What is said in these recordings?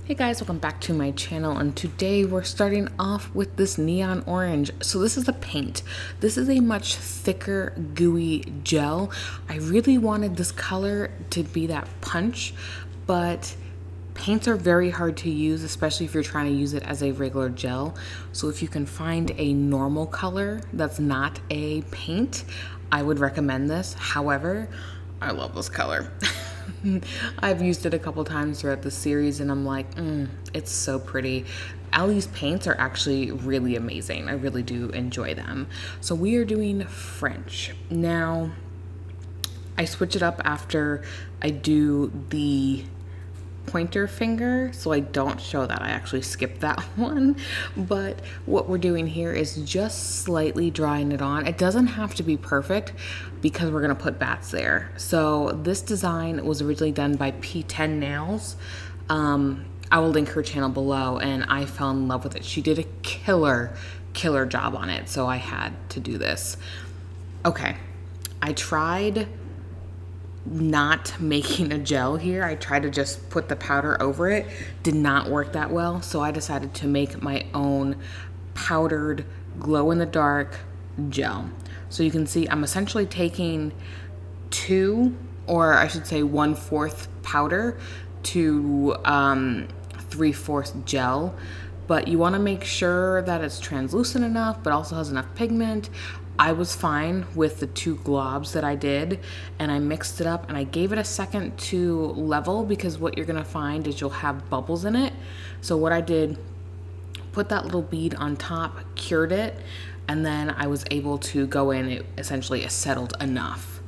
Hey guys, welcome back to my channel, and today we're starting off with this neon orange. So this is the paint. This is a much thicker, gooey gel. I really wanted this color to be that punch, but paints are very hard to use, especially if you're trying to use it as a regular gel. So if you can find a normal color that's not a paint, I would recommend this. However, I love this color. I've used it a couple times throughout the series and I'm like, it's so pretty. Ali's paints are actually really amazing. I really do enjoy them. So we are doing French. Now, I switch it up after I do the pointer finger, so I don't show that. I actually skipped that one. But what we're doing here is just slightly drawing it on. It doesn't have to be perfect because we're gonna put bats there. So this design was originally done by P10 Nails. I will link her channel below, and I fell in love with it. She did a killer job on it, so I had to do this. Okay, I tried not making a gel here. I tried to just put the powder over it. Did not work that well, so I decided to make my own powdered glow-in-the-dark gel. So you can see I'm essentially taking 1/4 powder to 3/4 gel, but you want to make sure that it's translucent enough but also has enough pigment. I was fine with the 2 globs that I did, and I mixed it up and I gave it a second to level, because what you're gonna find is you'll have bubbles in it. So what I did, put that little bead on top, cured it, and then I was able to go in, it essentially settled enough.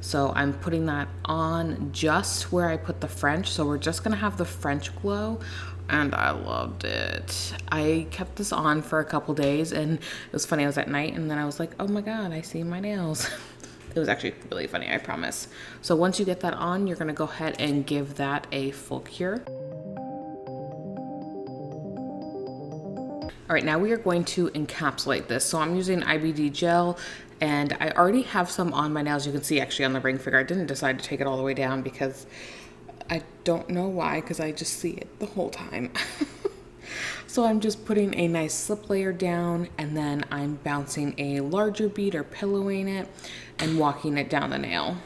So I'm putting that on just where I put the French. So we're just gonna have the French glow, and I loved it. I kept this on for a couple days, and it was funny, I was at night and then I was like, oh my God, I see my nails. It was actually really funny, I promise. So once you get that on, you're gonna go ahead and give that a full cure. All right, now we are going to encapsulate this. So I'm using IBD gel, and I already have some on my nails. You can see actually on the ring finger. I didn't decide to take it all the way down because I don't know why, because I just see it the whole time. So I'm just putting a nice slip layer down, and then I'm bouncing a larger bead or pillowing it and walking it down the nail.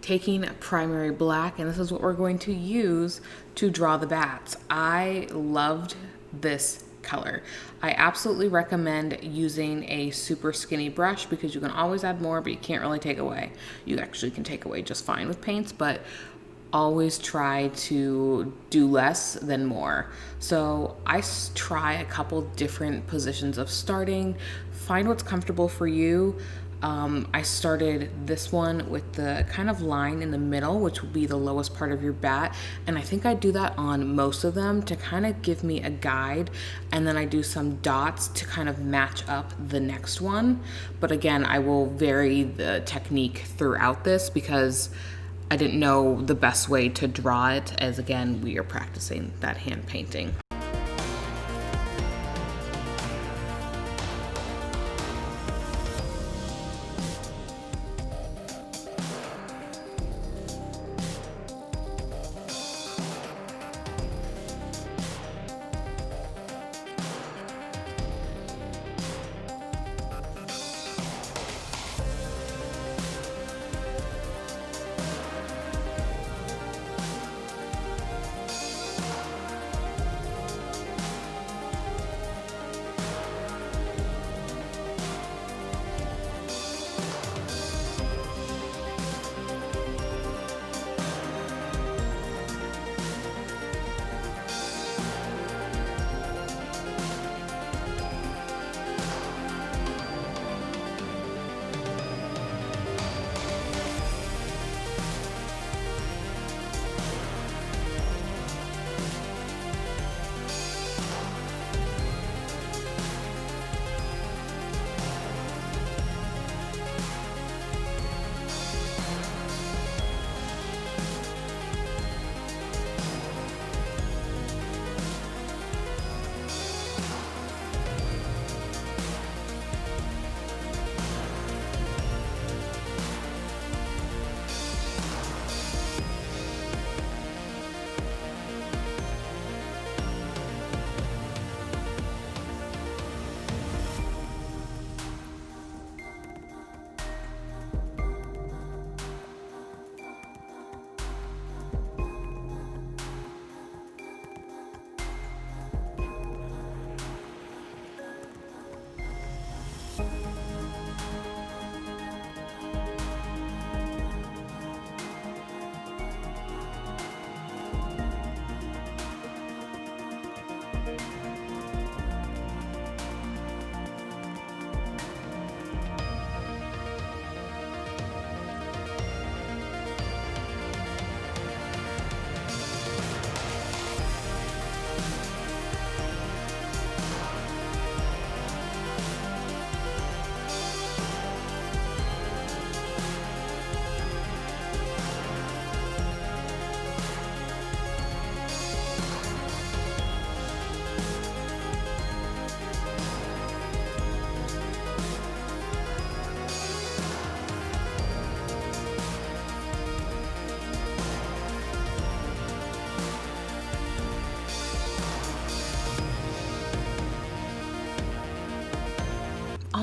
Taking primary black, and this is what we're going to use to draw the bats. I loved this color. I absolutely recommend using a super skinny brush, because you can always add more, but you can't really take away. You actually can take away just fine with paints, but always try to do less than more. So I try a couple different positions of starting. Find what's comfortable for you. I started this one with the kind of line in the middle, which will be the lowest part of your bat. And I think I do that on most of them to kind of give me a guide. And then I do some dots to kind of match up the next one. But again, I will vary the technique throughout this because I didn't know the best way to draw it, as again, we are practicing that hand painting.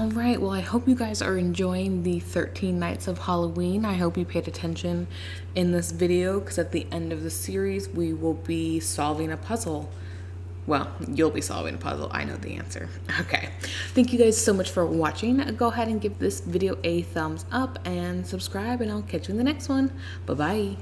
All right, well, I hope you guys are enjoying the 13 Nights of Halloween. I hope you paid attention in this video because at the end of the series, we will be solving a puzzle. Well, you'll be solving a puzzle. I know the answer. Okay. Thank you guys so much for watching. Go ahead and give this video a thumbs up and subscribe, and I'll catch you in the next one. Bye-bye.